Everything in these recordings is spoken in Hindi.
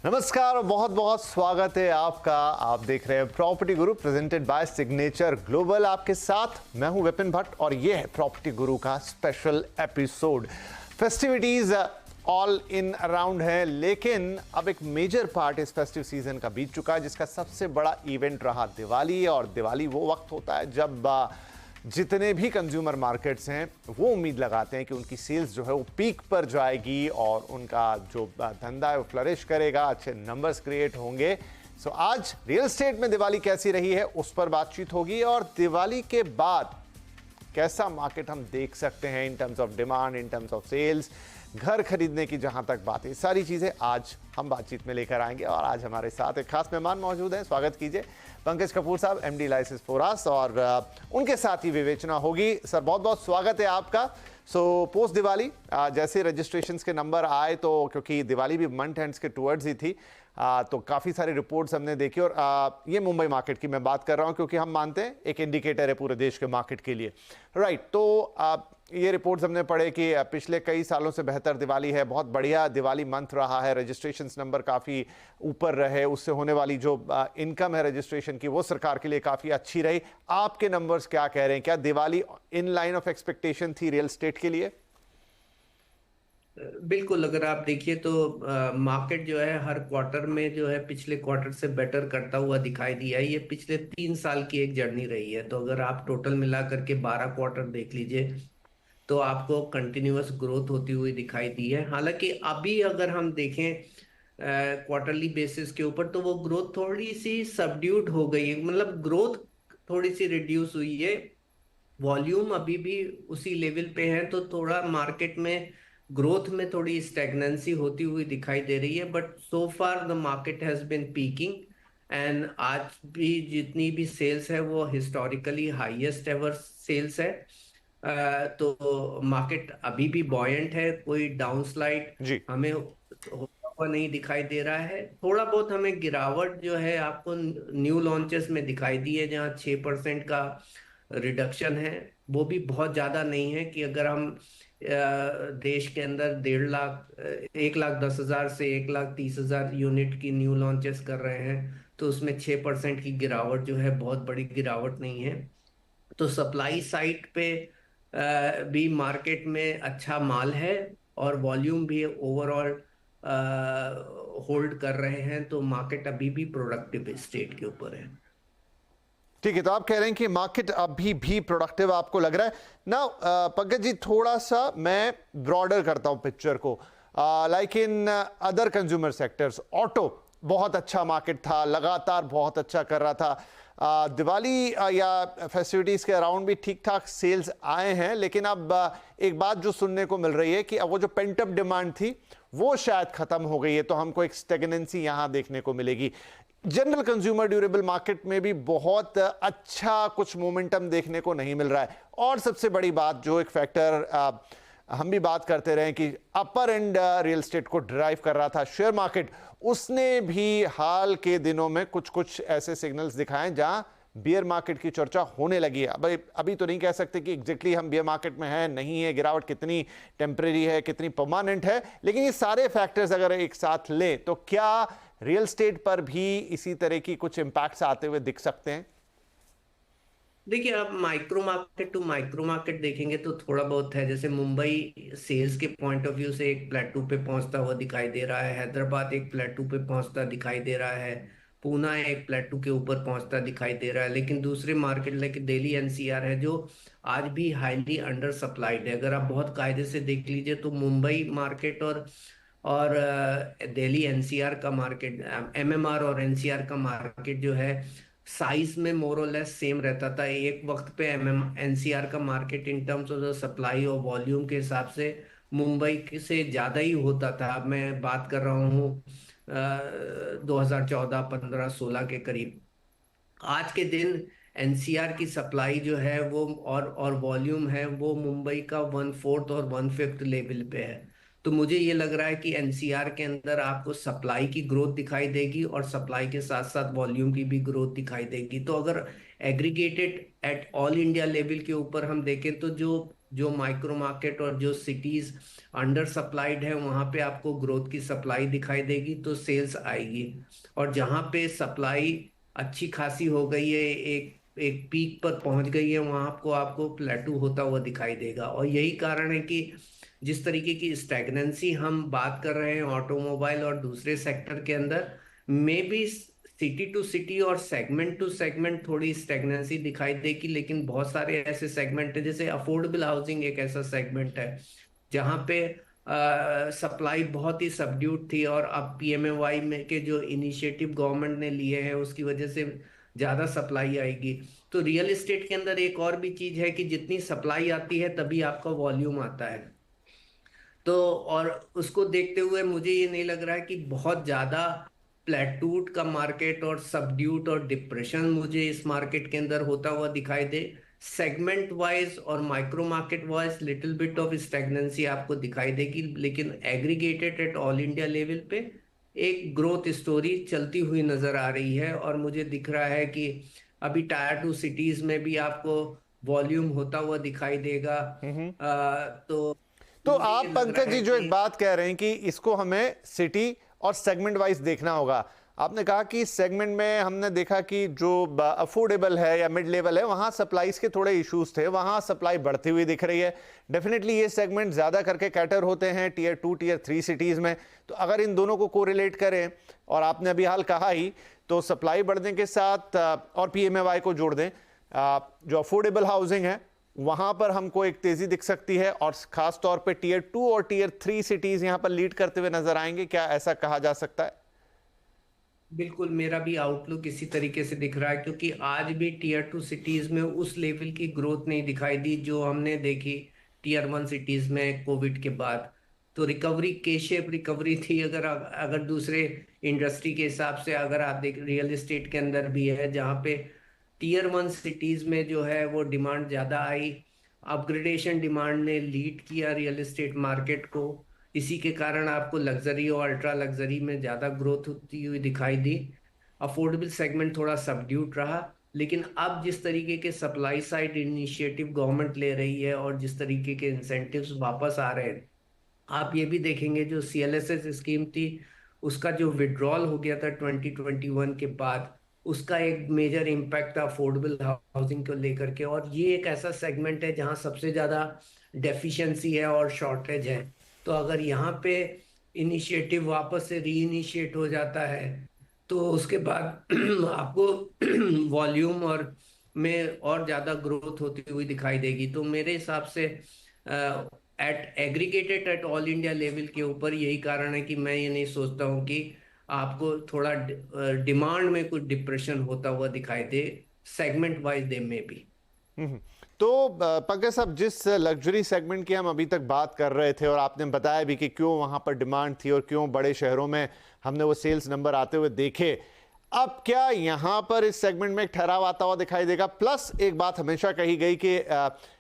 नमस्कार और बहुत बहुत स्वागत है आपका। आप देख रहे हैं property Guru presented by signature global. आपके साथ मैं हूं विपिन भट्ट और यह है प्रॉपर्टी गुरु का special episode. Festivities all in around है, लेकिन अब एक मेजर पार्ट इस फेस्टिव सीजन का बीत चुका है, जिसका सबसे बड़ा इवेंट रहा दिवाली। और दिवाली वो वक्त होता है जब जितने भी कंज्यूमर मार्केट्स हैं वो उम्मीद लगाते हैं कि उनकी सेल्स जो है वो पीक पर जाएगी और उनका जो धंधा है वो फ्लरिश करेगा, अच्छे नंबर्स क्रिएट होंगे। सो आज रियल एस्टेट में दिवाली कैसी रही है उस पर बातचीत होगी, और दिवाली के बाद कैसा मार्केट हम देख सकते हैं in terms of demand, in terms of sales, घर खरीदने की जहां तक बात है, सारी चीजें आज हम बातचीत में लेकर आएंगे। और आज हमारे साथ एक खास मेहमान मौजूद हैं, स्वागत कीजिए पंकज कपूर साहब, एमडी लाइसेंस फोरास, और उनके साथ ही विवेचना होगी। सर बहुत बहुत स्वागत है आपका। सो पोस्ट दिवाली जैसे रजिस्ट्रेशंस के नंबर आए, तो क्योंकि दिवाली भी मंथ एंड्स के टुवर्ड्स ही थी, तो काफ़ी सारी रिपोर्ट्स हमने देखी। और ये मुंबई मार्केट की मैं बात कर रहा हूँ, क्योंकि हम मानते हैं एक इंडिकेटर है पूरे देश के मार्केट के लिए, राइट। तो ये रिपोर्ट्स हमने पढ़े कि पिछले कई सालों से बेहतर दिवाली है, बहुत बढ़िया दिवाली मंथ रहा है, रजिस्ट्रेशंस नंबर काफ़ी ऊपर रहे, उससे होने वाली जो इनकम है रजिस्ट्रेशन की वो सरकार के लिए काफ़ी अच्छी रही। आपके नंबर्स क्या कह रहे हैं? क्या Diwali in line of expectation थी रियल एस्टेट के लिए? बिल्कुल, अगर आप देखिए तो मार्केट जो है हर क्वार्टर में जो है पिछले क्वार्टर से बेटर करता हुआ दिखाई दिया है। ये पिछले 3 साल की एक जर्नी रही है। तो अगर आप टोटल मिला करके 12 क्वार्टर देख लीजिए तो आपको कंटिन्यूअस ग्रोथ होती हुई दिखाई दी है। हालांकि अभी अगर हम देखें क्वार्टरली बेसिस के ऊपर, तो वो ग्रोथ थोड़ी सी सबड्यूड हो गई है, मतलब ग्रोथ थोड़ी सी रिड्यूस हुई है। वॉल्यूम अभी भी उसी लेवल पे है, तो थोड़ा मार्केट में ग्रोथ में थोड़ी स्टेगनेंसी होती हुई दिखाई दे रही है। But so far the market has been peeking, and आज भी जितनी भी सेल्स है वो हिस्टोरिकली हाईएस्ट एवर सेल्स है। तो मार्केट अभी भी बॉयंट है, कोई डाउनस्लाइड जी। हमें होता हुआ नहीं दिखाई दे रहा है। थोड़ा बहुत हमें गिरावट जो है आपको न्यू लॉन्चेस में दिखाई दी है, जहाँ 6% का रिडक्शन है। वो भी बहुत ज्यादा नहीं है कि अगर हम देश के अंदर 1.5 लाख 1,10,000 से 1,30,000 यूनिट की न्यू लॉन्चेस कर रहे हैं, तो उसमें 6% की गिरावट जो है बहुत बड़ी गिरावट नहीं है। तो सप्लाई साइड पे भी मार्केट में अच्छा माल है, और वॉल्यूम भी ओवरऑल होल्ड कर रहे हैं। तो मार्केट अभी भी प्रोडक्टिव स्टेट के ऊपर है। ठीक है, तो आप कह रहे हैं कि मार्केट अभी भी प्रोडक्टिव आपको लग रहा है ना। पंकज जी, थोड़ा सा मैं ब्रॉडर करता हूं पिक्चर को। Like in other consumer sectors, auto बहुत अच्छा मार्केट था, लगातार बहुत अच्छा कर रहा था। दिवाली या फेस्टिविटीज़ के अराउंड भी ठीक ठाक सेल्स आए हैं, लेकिन अब एक बात जो सुनने को मिल रही है कि अब वो जो पेंटअप डिमांड थी वो शायद खत्म हो गई है, तो हमको एक स्टेगनेंसी यहां देखने को मिलेगी। जनरल कंज्यूमर ड्यूरेबल मार्केट में भी बहुत अच्छा कुछ मोमेंटम देखने को नहीं मिल रहा है। और सबसे बड़ी बात जो एक फैक्टर हम भी बात करते रहे कि अपर एंड रियल एस्टेट को ड्राइव कर रहा था शेयर मार्केट, उसने भी हाल के दिनों में कुछ कुछ ऐसे सिग्नल्स दिखाए जहां बियर मार्केट की चर्चा होने लगी है। अभी तो नहीं कह सकते कि एग्जैक्टली हम बियर मार्केट में हैं, नहीं है, गिरावट कितनी टेम्परेरी है, कितनी परमानेंट है, लेकिन ये सारे फैक्टर्स अगर एक साथ लें तो क्या रियल एस्टेट पर भी इसी तरह की कुछ इंपैक्ट्स आते हुए दिख सकते हैं? देखिए, आप micro market to micro market देखेंगे तो थोड़ा बहुत है। जैसे मुंबई सेल्स के पॉइंट ऑफ व्यू से एक प्लेटू पे पहुंचता हुआ दिखाई दे रहा है, हैदराबाद एक प्लेटू पे पहुंचता दिखाई दे रहा है, पूना एक प्लेटू के ऊपर पहुंचता दिखाई दे रहा है। लेकिन दूसरे मार्केट लाइक दिल्ली एनसीआर है, जो आज भी हाईली अंडर सप्लाइड है। अगर आप बहुत कायदे से देख लीजिए तो मुंबई मार्केट और दिल्ली एनसीआर का मार्केट, एमएमआर और एनसीआर का मार्केट जो है साइज में मोर और लेस सेम रहता था। एक वक्त पे एनसीआर का market in terms of supply और वॉल्यूम के हिसाब से मुंबई से ज्यादा ही होता था। अब मैं बात कर रहा हूँ 2014, 15, 16 के करीब। आज के दिन एनसीआर की सप्लाई जो है वो और वॉल्यूम है वो मुंबई का 1/4 और 1/5 लेवल पे है। तो मुझे ये लग रहा है कि एनसीआर के अंदर आपको सप्लाई की ग्रोथ दिखाई देगी, और सप्लाई के साथ साथ वॉल्यूम की भी ग्रोथ दिखाई देगी। तो अगर aggregated at all India level के ऊपर हम देखें तो जो जो माइक्रो मार्केट और जो सिटीज अंडर सप्लाइड है वहां पे आपको ग्रोथ की सप्लाई दिखाई देगी, तो सेल्स आएगी। और जहां पे सप्लाई अच्छी खासी हो गई है, एक एक पीक पर पहुंच गई है, वहां आपको आपको प्लेटू होता हुआ दिखाई देगा। और यही कारण है कि जिस तरीके की स्टैग्नेंसी हम बात कर रहे हैं ऑटोमोबाइल और दूसरे सेक्टर के अंदर, में भी सिटी टू सिटी और सेगमेंट टू सेगमेंट थोड़ी स्टैग्नेंसी दिखाई देगी। लेकिन बहुत सारे ऐसे सेगमेंट है, जैसे अफोर्डेबल हाउसिंग एक ऐसा सेगमेंट है जहां पे सप्लाई बहुत ही सबड्यूट थी, और अब पीएमएवाई में के जो इनिशिएटिव गवर्नमेंट ने लिए हैं उसकी वजह से ज्यादा सप्लाई आएगी। तो रियल एस्टेट के अंदर एक और भी चीज है कि जितनी सप्लाई आती है तभी आपका वॉल्यूम आता है। तो और उसको देखते हुए मुझे ये नहीं लग रहा है कि बहुत ज्यादा प्लेटूट का मार्केट और सबड्यूट और डिप्रेशन मुझे इस मार्केट के अंदर होता हुआ दिखाई दे। सेगमेंट वाइज और micro market wise little bit of stagnancy आपको दिखाई देगी, लेकिन aggregated at all India level पे एक ग्रोथ स्टोरी चलती हुई नजर आ रही है। और मुझे दिख रहा है कि अभी टायर टू सिटीज में भी आपको वॉल्यूम होता हुआ दिखाई देगा। तो तो मुझे आप ये लग रहा पंकज है जी जो एक कि बात कह रहे हैं कि इसको हमें सिटी और सेगमेंट वाइज देखना होगा। आपने कहा कि सेगमेंट में हमने देखा कि जो अफोर्डेबल है या मिड लेवल है वहां सप्लाईज के थोड़े इश्यूज थे, वहां सप्लाई बढ़ती हुई दिख रही है। डेफिनेटली ये सेगमेंट ज्यादा करके कैटर होते हैं टियर 2 टियर 3 सिटीज में। तो अगर इन दोनों को कोरिलेट करें, और आपने अभी हाल कहा ही, तो सप्लाई बढ़ने के साथ और पीएमएवाई को जोड़ दें, जो अफोर्डेबल हाउसिंग है वहां पर हमको एक तेजी दिख सकती है, और खास तौर पे टियर 2 और टियर 3 सिटीज यहां पर लीड करते हुए नजर आएंगे। क्या ऐसा कहा जा सकता है? बिल्कुल, मेरा भी आउटलुक इसी तरीके से दिख रहा है, क्योंकि आज भी टीयर 2 सिटीज में उस लेवल की ग्रोथ नहीं दिखाई दी जो हमने देखी टीयर 1 सिटीज में कोविड के बाद। तो रिकवरी के शेप रिकवरी थी। अगर अगर दूसरे इंडस्ट्री के हिसाब से अगर आप देख, रियल एस्टेट के अंदर भी है जहाँ पे टीयर 1 सिटीज में जो है वो डिमांड ज्यादा आई, अपग्रेडेशन डिमांड ने लीड किया रियल एस्टेट मार्केट को। इसी के कारण आपको लग्जरी और अल्ट्रा लग्जरी में ज्यादा ग्रोथ होती हुई दिखाई दी। अफोर्डेबल सेगमेंट थोड़ा सबड्यूट रहा। लेकिन अब जिस तरीके के सप्लाई साइड इनिशिएटिव गवर्नमेंट ले रही है और जिस तरीके के इंसेंटिव्स वापस आ रहे हैं, आप ये भी देखेंगे जो सीएलएसएस स्कीम थी उसका जो विड्रॉल हो गया था 2021 के बाद, उसका एक मेजर इम्पैक्ट था अफोर्डेबल हाउसिंग को लेकर के। और ये एक ऐसा सेगमेंट है जहां सबसे ज्यादा डेफिशिएंसी है और शॉर्टेज है। तो अगर यहाँ पे इनिशिएटिव वापस से री इनिशिएट हो जाता है तो उसके बाद आपको वॉल्यूम और में और ज्यादा ग्रोथ होती हुई दिखाई देगी। तो मेरे हिसाब से at aggregated at all India level के ऊपर यही कारण है कि मैं ये नहीं सोचता हूँ कि आपको थोड़ा डिमांड में कुछ डिप्रेशन होता हुआ दिखाई दे। सेगमेंट वाइज दे में भी। तो पंकज साहब, जिस लग्जरी सेगमेंट की हम अभी तक बात कर रहे थे और आपने बताया भी कि क्यों वहां पर डिमांड थी और क्यों बड़े शहरों में हमने वो सेल्स नंबर आते हुए देखे, अब क्या यहां पर इस सेगमेंट में एक ठहराव आता हुआ दिखाई देगा? प्लस एक बात हमेशा कही गई कि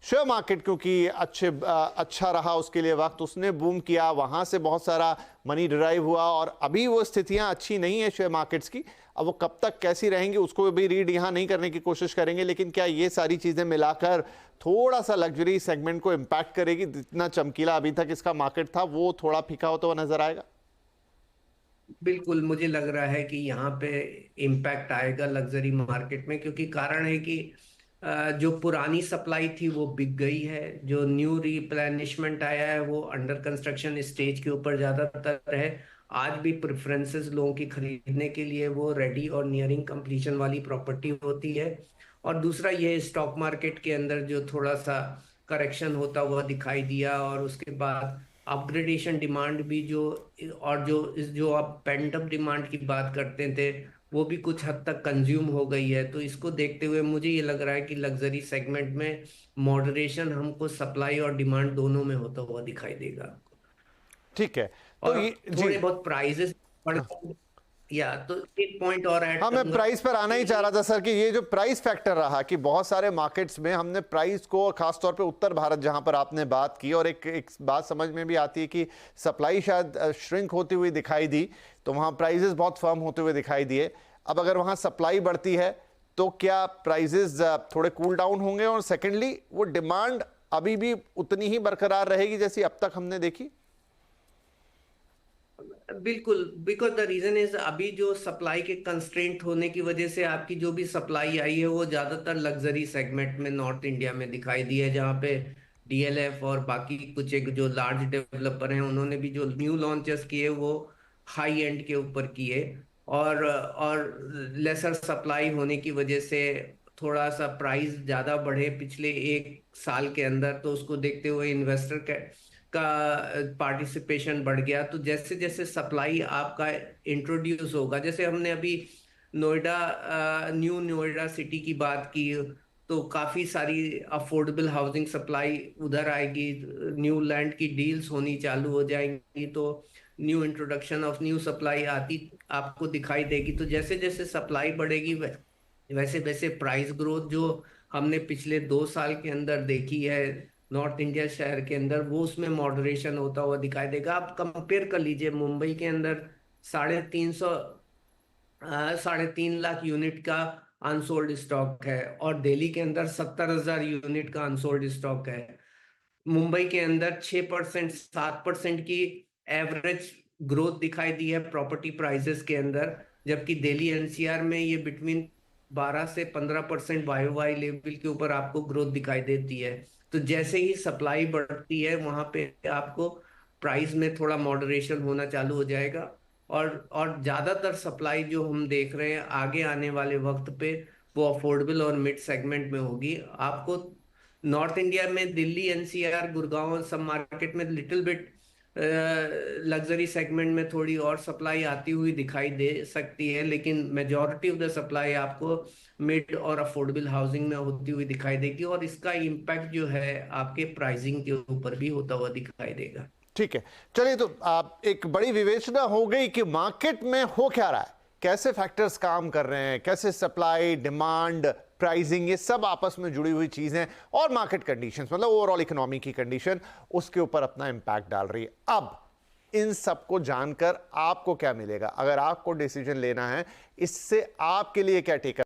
शेयर मार्केट क्योंकि अच्छा रहा उसके लिए वक्त, उसने बूम किया, वहां से बहुत सारा मनी डिराइव हुआ, और अभी वो स्थितियां अच्छी नहीं है शेयर मार्केट्स की। अब वो कब तक कैसी रहेंगी उसको भी रीड यहां नहीं करने की कोशिश करेंगे, लेकिन क्या ये सारी चीजें मिलाकर थोड़ा सा लग्जरी सेगमेंट को इम्पैक्ट करेगी? जितना चमकीला अभी तक इसका मार्केट था वो थोड़ा फीका होता हुआ नजर आएगा? बिल्कुल, मुझे लग रहा है कि यहाँ पे इम्पैक्ट आएगा लग्जरी मार्केट में, क्योंकि कारण है कि जो पुरानी सप्लाई थी वो बिक गई है, जो न्यू रिप्लेनिशमेंट आया है वो अंडर कंस्ट्रक्शन स्टेज के ऊपर ज्यादातर है। आज भी प्रेफरेंसेस लोगों की खरीदने के लिए वो रेडी और नियरिंग कंप्लीशन वाली प्रॉपर्टी होती है। और दूसरा ये स्टॉक मार्केट के अंदर जो थोड़ा सा करेक्शन होता हुआ दिखाई दिया, और उसके बाद अपग्रेडेशन डिमांड भी जो, और जो आप पेंट अप डिमांड की बात करते थे वो भी कुछ हद तक कंज्यूम हो गई है। तो इसको देखते हुए मुझे ये लग रहा है कि लग्जरी सेगमेंट में मॉडरेशन हमको सप्लाई और डिमांड दोनों में होता हुआ दिखाई देगा। ठीक है। तो और ये थोड़े जी, बहुत प्राइजेस बढ़, या तो एक पॉइंट और ऐड हाँ, मैं करूंगा प्राइस पर आना ही चाह रहा था सर कि ये जो प्राइस फैक्टर रहा कि बहुत सारे मार्केट्स में हमने प्राइस को, खासतौर पे उत्तर भारत जहां पर आपने बात की, और एक बात समझ में भी आती है कि सप्लाई शायद श्रिंक होती हुई दिखाई दी, तो वहां प्राइजेस बहुत फर्म होते हुए दिखाई दिए। अब अगर वहां सप्लाई बढ़ती है तो क्या प्राइजेस थोड़े कूल डाउन होंगे? और सेकेंडली वो डिमांड अभी भी उतनी ही बरकरार रहेगी जैसी अब तक हमने देखी? बिल्कुल, बिकॉज द रीजन इज अभी जो सप्लाई के कंस्ट्रेंट होने की वजह से आपकी जो भी सप्लाई आई है वो ज्यादातर लग्जरी सेगमेंट में नॉर्थ इंडिया में दिखाई दी है, जहाँ पे डीएलएफ और बाकी कुछ एक जो लार्ज डेवलपर हैं उन्होंने भी जो न्यू लॉन्चेस किए वो हाई एंड के ऊपर किए। और लेसर सप्लाई होने की वजह से थोड़ा सा प्राइस ज्यादा बढ़े पिछले एक साल के अंदर, तो उसको देखते हुए इन्वेस्टर का पार्टिसिपेशन बढ़ गया। तो जैसे जैसे सप्लाई आपका इंट्रोड्यूस होगा, जैसे हमने अभी नोएडा, न्यू नोएडा सिटी की बात की, तो काफी सारी अफोर्डेबल हाउसिंग सप्लाई उधर आएगी, न्यू लैंड की डील्स होनी चालू हो जाएंगी, तो new introduction of new supply आती आपको दिखाई देगी। तो जैसे जैसे सप्लाई बढ़ेगी वैसे वैसे प्राइस ग्रोथ जो हमने पिछले 2 साल के अंदर देखी है नॉर्थ इंडिया शहर के अंदर, वो उसमें मॉडरेशन होता हुआ दिखाई देगा। आप कंपेयर कर लीजिए, मुंबई के अंदर 3.5 लाख यूनिट का अनसोल्ड स्टॉक है और दिल्ली के अंदर 70,000 यूनिट का अनसोल्ड स्टॉक है। मुंबई के अंदर 6% 7% की एवरेज ग्रोथ दिखाई दी है प्रॉपर्टी प्राइसेस के अंदर, जबकि दिल्ली एनसीआर में ये बिटवीन 12 से 15% वाई लेवल के ऊपर आपको ग्रोथ दिखाई देती है। तो जैसे ही सप्लाई बढ़ती है वहां पे आपको प्राइस में थोड़ा मॉडरेशन होना चालू हो जाएगा। और ज्यादातर सप्लाई जो हम देख रहे हैं आगे आने वाले वक्त पे वो अफोर्डेबल और मिड सेगमेंट में होगी। आपको नॉर्थ इंडिया में दिल्ली एनसीआर गुड़गांव सब मार्केट में लिटिल बिट लग्जरी सेगमेंट में थोड़ी और सप्लाई आती हुई दिखाई दे सकती है, लेकिन मेजॉरिटी ऑफ द सप्लाई आपको मिड और अफोर्डेबल हाउसिंग में होती हुई दिखाई देगी, और इसका इम्पैक्ट जो है आपके प्राइसिंग के ऊपर भी होता हुआ दिखाई देगा। ठीक है, चलिए, तो आप एक बड़ी विवेचना हो गई कि मार्केट में हो क्या रहा है, कैसे फैक्टर्स काम कर रहे हैं, कैसे सप्लाई, डिमांड, प्राइसिंग, ये सब आपस में जुड़ी हुई चीजें, और मार्केट कंडीशंस मतलब ओवरऑल इकोनॉमी की कंडीशन उसके ऊपर अपना इंपैक्ट डाल रही है। अब इन सबको जानकर आपको क्या मिलेगा? अगर आपको डिसीजन लेना है, इससे आपके लिए क्या टेक